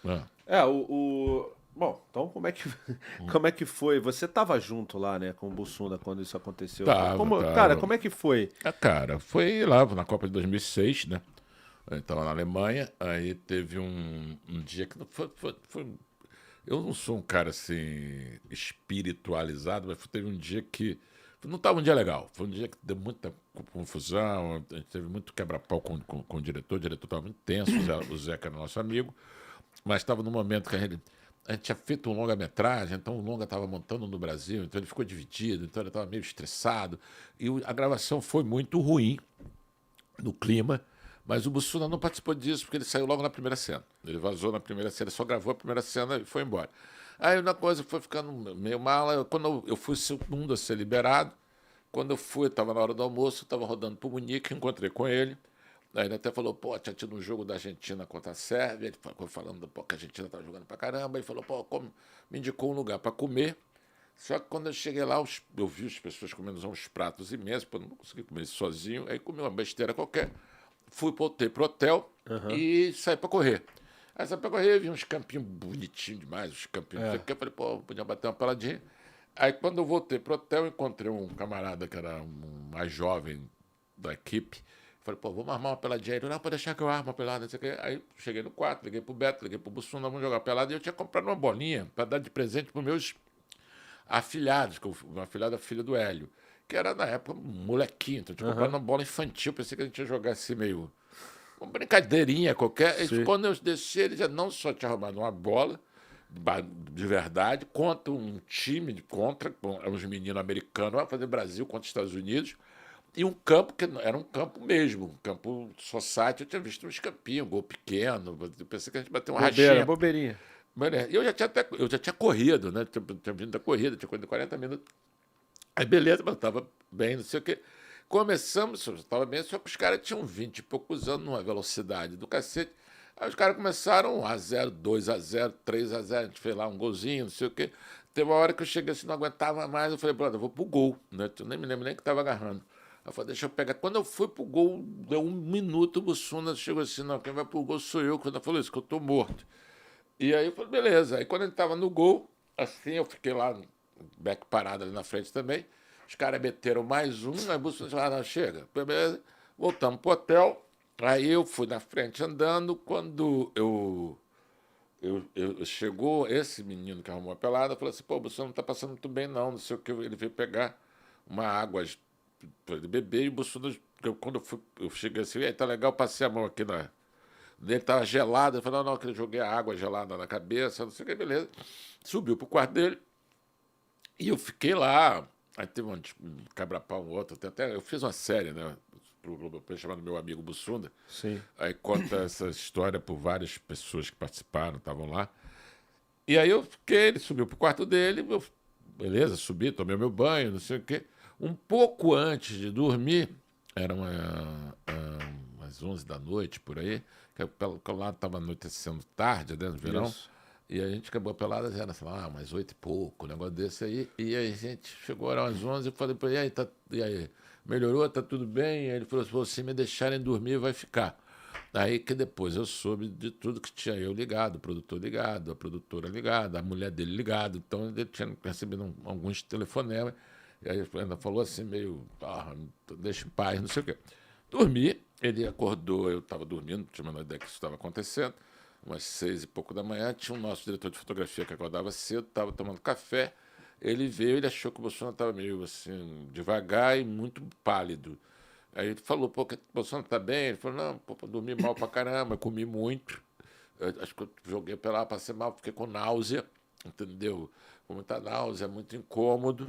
Ah, Bom, então como é que foi? Você tava junto lá, né, com o Bussunda quando isso aconteceu. tava, Cara, tava. como é que foi? Cara, foi lá na Copa de 2006, né? Eu estava na Alemanha, aí teve um dia que eu não sou um cara assim espiritualizado, mas teve um dia que não estava um dia legal. Foi um dia que deu muita confusão, a gente teve muito quebra-pau com o diretor estava muito tenso, o Zé que era nosso amigo, mas estava num momento que a gente tinha feito um longa-metragem, então o longa estava montando no Brasil, então ele ficou dividido, então ele estava meio estressado, e a gravação foi muito ruim no clima, mas o Bussunda não participou disso porque ele saiu logo na primeira cena. Ele vazou na primeira cena, só gravou a primeira cena e foi embora. Aí uma coisa foi ficando meio mala. Quando eu fui o segundo a ser liberado, quando eu fui, estava na hora do almoço, estava rodando para o Munique, encontrei com ele. Aí ele até falou, pô, tinha tido um jogo da Argentina contra a Sérvia. Ele ficou falando pô, que a Argentina estava jogando pra caramba. Ele falou, pô, me indicou um lugar para comer. Só que quando eu cheguei lá, eu vi as pessoas comendo uns pratos imensos, pô, eu não consegui comer isso sozinho. Aí comi uma besteira qualquer. Fui voltei pro hotel Aham. e saí para correr. Aí saí para correr, vi uns campinhos bonitinhos demais, uns campinhos, não sei É. o que. Eu falei, pô, podia bater uma peladinha. Aí quando eu voltei pro hotel, encontrei um camarada que era mais jovem da equipe. Falei, pô, vamos armar uma peladinha. Ele, não, pode deixar que eu armo uma pelada, não sei o quê. Aí cheguei no quarto, liguei pro Beto, liguei pro Bussunda, vamos jogar pelada. E eu tinha comprado uma bolinha para dar de presente pros meus afilhados, que uma afilhada filha do Hélio, que era na época um molequinho, então eu tinha comprado Aham. uma bola infantil, pensei que a gente ia jogar assim meio uma brincadeirinha qualquer. E Sim. quando eu desci, ele já não só tinha arrumado uma bola de verdade, contra um time de contra, com uns meninos americanos, vai fazer Brasil contra os Estados Unidos, e um campo que era um campo mesmo, um campo society. Eu tinha visto uns campinhos, gol pequeno, eu pensei que a gente bateu uma Bobeira, rachinha. bobeirinha. Mas, né, eu já tinha corrido, né? Tinha vindo da corrida, tinha corrido 40 minutos. Aí beleza, mas eu tava bem, não sei o quê. Começamos, eu estava bem, só que os caras tinham 20 e poucos anos, numa velocidade do cacete. Aí os caras começaram 1-0, 2-0, 3-0, a gente fez lá um golzinho, não sei o quê. Teve uma hora que eu cheguei assim, não aguentava mais, eu falei, brother, eu vou pro gol, né? Eu nem me lembro nem que estava agarrando. Aí eu falei, deixa eu pegar. Quando eu fui pro gol, deu um minuto, o Bussunda chegou assim, não, quem vai pro gol sou eu. Quando eu falei isso, que eu tô morto. E aí eu falei, beleza. Aí quando ele tava no gol, assim, eu fiquei lá, back parado ali na frente também. Os caras meteram mais um, aí o Bolsonaro falou, ah, não, chega. Beleza. Voltamos pro hotel. Aí eu fui na frente andando, quando chegou esse menino que arrumou a pelada, falou assim, pô, você não tá passando muito bem não, não sei o que. Ele veio pegar uma água para ele beber e o Bolsonaro, quando eu cheguei assim, aí tá legal, passei a mão aqui na, ele estava gelado. Eu falei, não, não, que eu joguei a água gelada na cabeça, não sei o que, beleza. Subiu pro quarto dele e eu fiquei lá. Aí teve um quebra-pau, um outro. Até, eu fiz uma série, né? Pro Globoplay, chamado Meu Amigo Bussunda. Sim. Aí conta essa história por várias pessoas que participaram, estavam lá. E aí eu fiquei, ele subiu pro quarto dele, eu, beleza, subi, tomei meu banho, não sei o quê. Um pouco antes de dormir, eram umas 11 da noite, por aí, que lá estava anoitecendo tarde, né, no verão, Isso. e a gente acabou pelada, era, sei lá, umas 8 e pouco, um negócio desse aí, e aí a gente chegou, eram umas 11, eu falei para ele, e aí, melhorou, tá tudo bem? E aí ele falou assim, se me deixarem dormir, vai ficar. Aí que depois eu soube de tudo que tinha eu ligado, o produtor ligado, a produtora ligada, a mulher dele ligado. Então ele tinha recebido alguns telefonemas. E aí ainda falou assim, meio, deixa em paz, não sei o quê. Dormi, ele acordou, eu estava dormindo, não tinha a menor ideia que isso estava acontecendo. Umas 6 e pouco da manhã, tinha um nosso diretor de fotografia que acordava cedo, estava tomando café. Ele veio, ele achou que o Bolsonaro estava meio assim, devagar e muito pálido. Aí ele falou, pô, que o Bolsonaro tá bem? Ele falou, não, pô, dormi mal pra caramba, comi muito. Acho que eu joguei pra lá, passei mal, fiquei com náusea, entendeu? Com muita náusea, muito incômodo.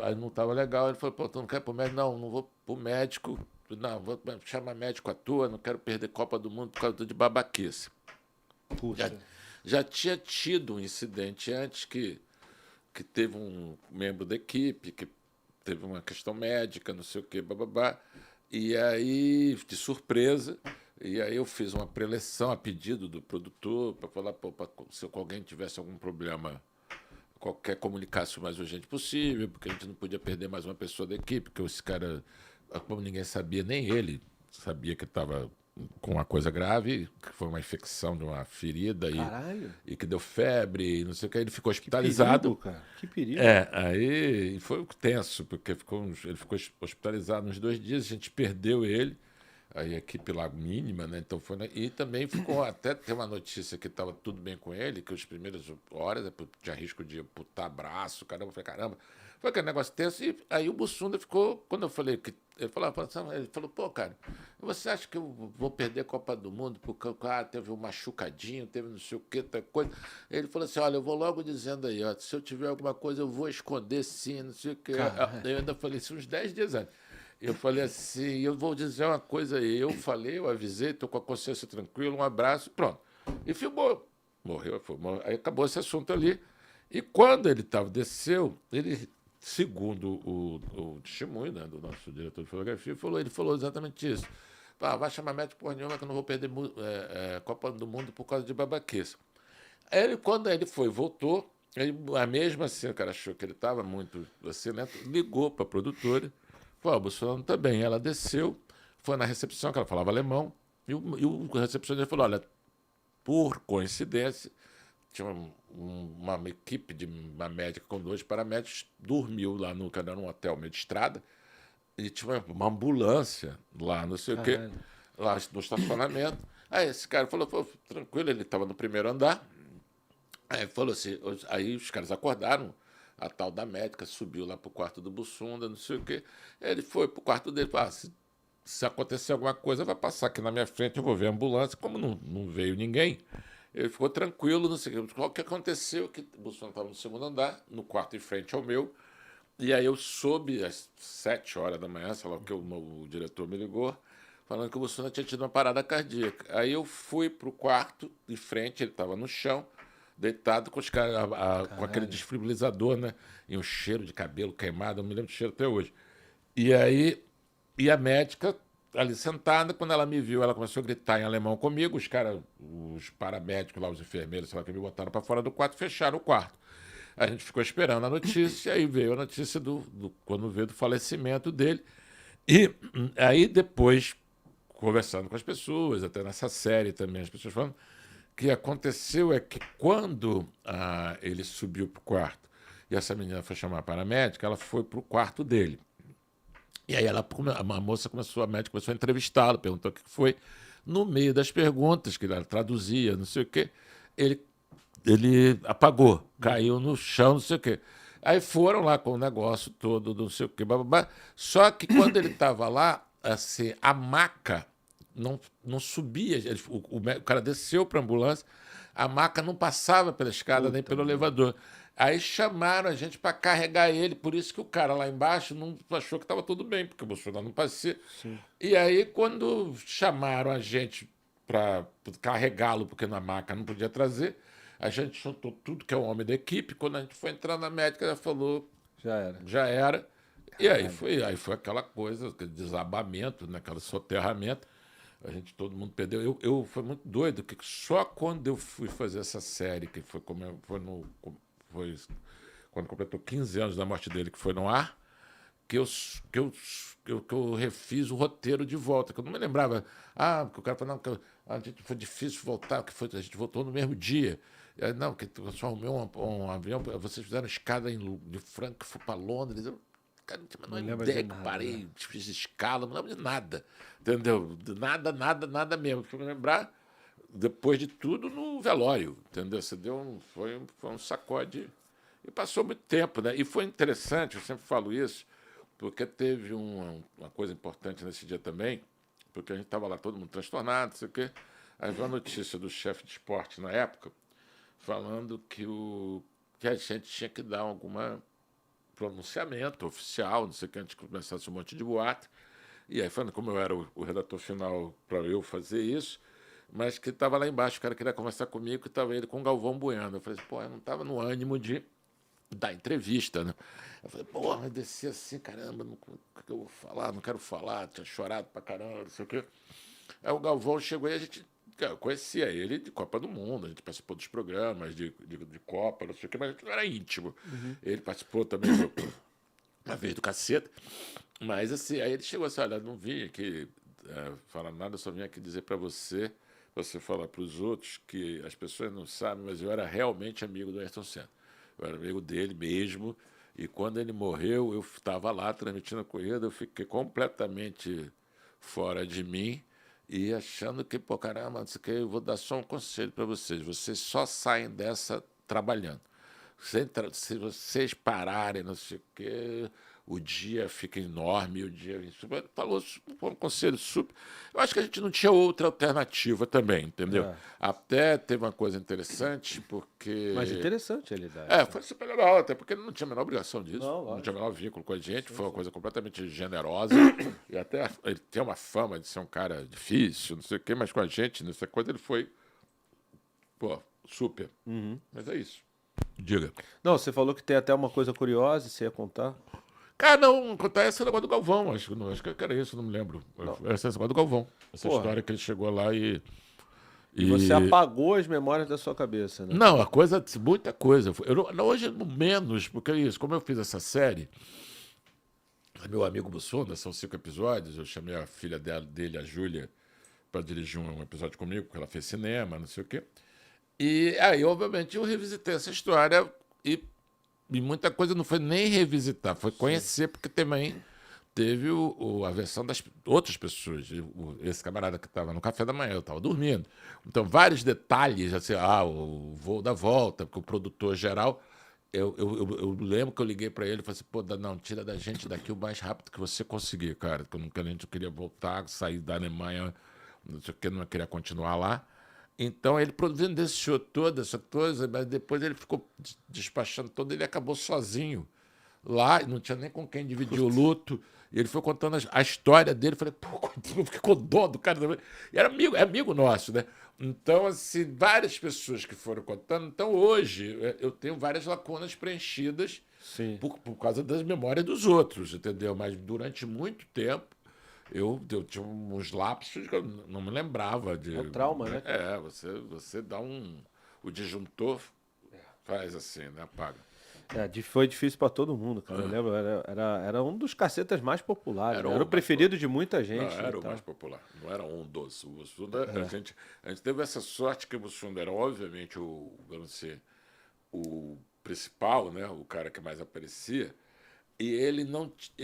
Aí não tava legal. Ele falou, pô, tu não quer ir pro médico? Não, não vou pro médico. Não, vou chamar médico à toa, não quero perder Copa do Mundo por causa de babaquice. Já, Puxa. já tinha tido um incidente antes que teve um membro da equipe que teve uma questão médica, não sei o quê, bababá. E aí, de surpresa, e aí eu fiz uma preleção a pedido do produtor para falar, pô, se alguém tivesse algum problema, qualquer comunicasse o mais urgente possível, porque a gente não podia perder mais uma pessoa da equipe, porque esse cara, como ninguém sabia, nem ele sabia que estava com uma coisa grave, que foi uma infecção de uma ferida Caralho, e que deu febre, e não sei o que. Ele ficou que perigo, hospitalizado. cara. Que perigo. Aí foi tenso, porque ele ficou hospitalizado uns 2 dias, a gente perdeu ele, aí a equipe lá mínima, né? Então foi, e também ficou até ter uma notícia que estava tudo bem com ele, que as primeiras horas tinha risco de amputar braço, caramba, eu falei, caramba. Foi aquele negócio tenso, e aí o Bussunda ficou, quando eu falei que. Ele falou, pô, cara, você acha que eu vou perder a Copa do Mundo porque teve um machucadinho, teve não sei o que, outra coisa? Ele falou assim, olha, eu vou logo dizendo aí, ó, se eu tiver alguma coisa eu vou esconder sim, não sei o que. Caralho. Eu ainda falei isso uns 10 dias antes. Eu falei assim, eu vou dizer uma coisa aí, eu falei, eu avisei, estou com a consciência tranquila, um abraço, pronto. E filmou. Morreu, aí acabou esse assunto ali. E quando ele desceu, ele, segundo o testemunho, né, do nosso diretor de fotografia, ele falou exatamente isso. Vai chamar médico por nenhuma que eu não vou perder Copa do Mundo por causa de babaquice. Aí quando ele voltou, a mesma assim, o cara achou que ele estava muito assim, né, ligou para a produtora, falou, o Bolsonaro está bem. Ela desceu, foi na recepção, que ela falava alemão, e o recepcionista falou, olha, por coincidência, tinha uma equipe de uma médica com 2 paramédicos, dormiu lá num hotel meio de estrada, e tinha uma ambulância lá, não sei o quê, Caralho. lá no estacionamento. Aí esse cara falou, pô, tranquilo, ele estava no primeiro andar. Aí falou assim, aí os caras acordaram, a tal da médica subiu lá pro quarto do Bussunda, não sei o quê. Ele foi pro quarto dele, falou, se acontecer alguma coisa, vai passar aqui na minha frente, eu vou ver a ambulância. Como não veio ninguém, ele ficou tranquilo, não sei o que. O que aconteceu, que o Bussunda estava no segundo andar, no quarto em frente ao meu, e aí eu soube às 7 horas da manhã, sei lá o que, o diretor me ligou, falando que o Bussunda tinha tido uma parada cardíaca. Aí eu fui pro quarto de frente, ele estava no chão, deitado com os caras, com aquele Caralho. desfibrilador, né? E um cheiro de cabelo queimado, eu me lembro do cheiro até hoje. E aí, e a médica ali sentada, quando ela me viu, ela começou a gritar em alemão comigo, os caras, os paramédicos lá, os enfermeiros, sei lá, que me botaram para fora do quarto, fecharam o quarto. A gente ficou esperando a notícia, aí veio a notícia quando veio do falecimento dele. E aí depois, conversando com as pessoas, até nessa série também, as pessoas falando, o que aconteceu é que quando ele subiu para o quarto e essa menina foi chamar a paramédica, ela foi para o quarto dele. E aí a moça a médica começou a entrevistá-lo, perguntou o que foi. No meio das perguntas, que ela traduzia, não sei o quê, ele, ele apagou, caiu no chão, não sei o quê. Aí foram lá com o negócio todo, não sei o quê, bababá. Só que quando ele estava lá, assim, a maca não subia. O cara desceu para a ambulância, a maca não passava pela escada nem Puta pelo merda. elevador. Aí chamaram a gente para carregar ele, por isso que o cara lá embaixo não achou que estava tudo bem, porque o Bolsonaro não passeia. Sim. E aí, quando chamaram a gente para carregá-lo, porque na maca não podia trazer, a gente juntou tudo que é o homem da equipe. Quando a gente foi entrar na médica, ela falou, Já era. já era. E Caralho. aí foi aquela coisa, aquele desabamento, né, aquele soterramento. Todo mundo perdeu. Foi muito doido, que só quando eu fui fazer essa série, que foi quando completou 15 anos da morte dele, que foi no ar, que eu refiz o roteiro de volta, que eu não me lembrava. Porque o cara falou, não, a gente foi difícil voltar, a gente voltou no mesmo dia. Não, que eu só arrumei um avião, vocês fizeram escada de Frankfurt para Londres. Cara, não tinha a Não menor lembra de ideia que nada, parei, né? fiz escala, não lembro de nada. Entendeu? De nada, nada, nada mesmo. Fui me lembrar, depois de tudo, no velório. Entendeu? Foi um sacode. E passou muito tempo, né? E foi interessante, eu sempre falo isso, porque teve uma coisa importante nesse dia também, porque a gente estava lá todo mundo transtornado, não sei o quê. Aí veio a notícia do chefe de esporte na época, falando que a gente tinha que dar alguma pronunciamento oficial, não sei o que, antes que começasse um monte de boato. E aí, falando como eu era o redator final para eu fazer isso, mas que estava lá embaixo, o cara queria conversar comigo, que estava ele com o Galvão Bueno. Eu falei, pô, eu não estava no ânimo de dar entrevista, né? Eu falei, pô, mas desci assim, caramba, o que eu vou falar? Não quero falar, tinha chorado pra caramba, não sei o quê. Aí o Galvão chegou e eu conhecia ele de Copa do Mundo, a gente participou dos programas de Copa, não sei o quê, mas a gente não era íntimo. Ele participou também uma vez do Caceta, mas assim, aí ele chegou assim, olha, não vim aqui falar nada, eu só vim aqui dizer para você falar para os outros que as pessoas não sabem, mas eu era realmente amigo do Ayrton Senna. Eu era amigo dele mesmo, e quando ele morreu, eu estava lá transmitindo a corrida, eu fiquei completamente fora de mim e achando que, pô, caramba, não sei o que, eu vou dar só um conselho para vocês só saem dessa trabalhando. Se vocês pararem, não sei o quê, o dia fica enorme, o dia. Falou, foi um conselho super. Eu acho que a gente não tinha outra alternativa também, entendeu? É. Até teve uma coisa interessante, porque. Mas interessante ele dar Foi super legal, até porque ele não tinha a menor obrigação disso, Não, não lógico. tinha o menor vínculo com a gente, foi uma coisa completamente generosa. E até ele tem uma fama de ser um cara difícil, não sei o quê, mas com a gente, nessa coisa, ele foi. Pô, super. Mas é isso. Diga. Não, você falou que tem até uma coisa curiosa, você ia contar? Cara, não, contar essa negócio do Galvão, acho que era isso, não me lembro. Essa negócio do Galvão. Essa Porra. história que ele chegou lá e. E você apagou as memórias da sua cabeça, né? Não, a coisa, muita coisa. Hoje, menos, porque é isso, como eu fiz essa série, meu amigo Bussunda, são 5 episódios, eu chamei a filha dele, a Júlia, para dirigir um episódio comigo, porque ela fez cinema, não sei o quê. E aí, obviamente, eu revisitei essa história e muita coisa não foi nem revisitar, foi conhecer, porque também teve a versão das outras pessoas. Esse camarada que estava no café da manhã, eu estava dormindo. Então, vários detalhes, assim, o voo da volta, porque o produtor geral. Eu lembro que eu liguei para ele e falei assim: pô, não, tira da gente daqui o mais rápido que você conseguir, cara. Porque a gente queria voltar, sair da Alemanha, não sei o que, não queria continuar lá. Então, ele produzindo esse show todo, essa coisa, mas depois ele ficou despachando todo, ele acabou sozinho lá, não tinha nem com quem dividir o luto. E ele foi contando a história dele. Eu falei, pô, eu fiquei com dó do cara. E era amigo nosso, né? Então, assim, várias pessoas que foram contando. Então, hoje, eu tenho várias lacunas preenchidas por causa das memórias dos outros, entendeu? Mas durante muito tempo, eu tinha uns lapsos que eu não me lembrava de. É um trauma, né? Você dá o disjuntor, faz assim, né? Apaga. Foi difícil pra todo mundo, cara. Eu lembro, era um dos cacetas mais populares. Era o preferido de muita gente. Não, era o mais popular. Não era um dos. O Bussunda, a gente teve essa sorte que o Bussunda era, obviamente, o principal, né? O cara que mais aparecia. E ele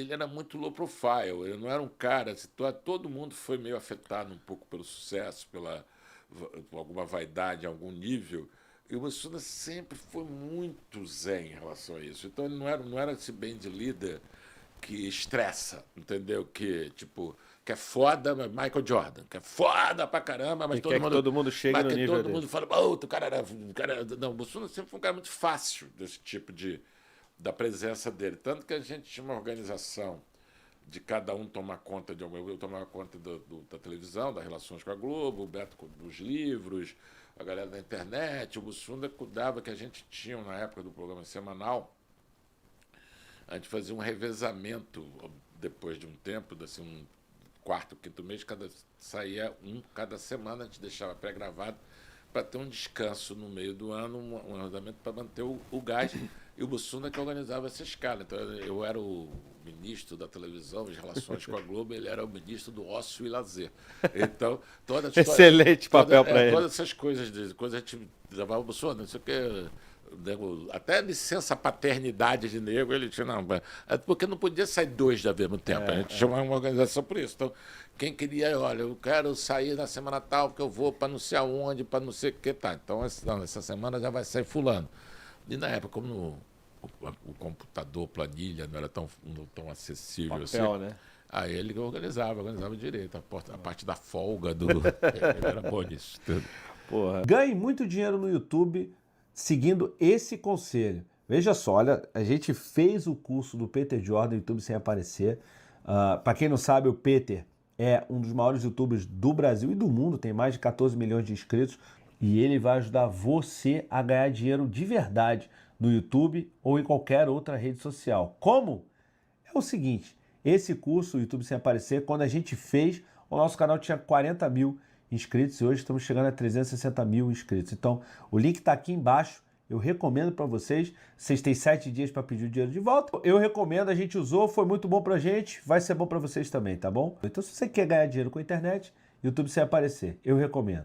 era muito low profile. Ele não era um cara. Assim, todo mundo foi meio afetado um pouco pelo sucesso, por alguma vaidade, algum nível. E o Bussunda sempre foi muito zen em relação a isso. Então ele não era esse band leader que estressa, entendeu? Que é foda, Michael Jordan, que é foda pra caramba, mas todo mundo chega no nível todo mundo fala, o cara era. Não, o Bussunda sempre foi um cara muito fácil desse tipo da presença dele. Tanto que a gente tinha uma organização de cada um tomar conta de alguma. Eu tomava conta da televisão, das relações com a Globo, o Beto dos livros, a galera da internet, o Bussunda cuidava que a gente tinha, na época do programa semanal, a gente fazia um revezamento depois de um tempo, assim, um quarto, quinto mês, saía cada semana, a gente deixava pré-gravado para ter um descanso no meio do ano, um revezamento para manter o gás. E o Bussunda que organizava essa escala. Então, eu era o ministro da televisão, as relações com a Globo, ele era o ministro do ócio e lazer. Então, excelente papel para ele. Todas essas coisas a gente levava o Bussunda, não sei o que. Até licença paternidade de nego, ele tinha, não, porque não podia sair 2 ao mesmo tempo. A gente chamava uma organização por isso. Então, quem queria, olha, eu quero sair na semana tal, porque eu vou para não sei aonde, para não sei o que, tá. Então, essa semana já vai sair fulano. E na época, como o computador, planilha, não era tão acessível papel, assim. Né? Aí ele organizava direito, a parte da folga ele era bom nisso. Porra. Ganhe muito dinheiro no YouTube seguindo esse conselho. Veja só, olha, a gente fez o curso do Peter Jordan no YouTube Sem Aparecer. Para quem não sabe, o Peter é um dos maiores YouTubers do Brasil e do mundo, tem mais de 14 milhões de inscritos. E ele vai ajudar você a ganhar dinheiro de verdade no YouTube ou em qualquer outra rede social. Como? É o seguinte, esse curso, o YouTube Sem Aparecer, quando a gente fez, o nosso canal tinha 40 mil inscritos e hoje estamos chegando a 360 mil inscritos. Então, o link está aqui embaixo. Eu recomendo para vocês. Vocês têm 7 dias para pedir o dinheiro de volta. Eu recomendo, a gente usou, foi muito bom pra gente, vai ser bom para vocês também, tá bom? Então se você quer ganhar dinheiro com a internet, YouTube sem aparecer, eu recomendo.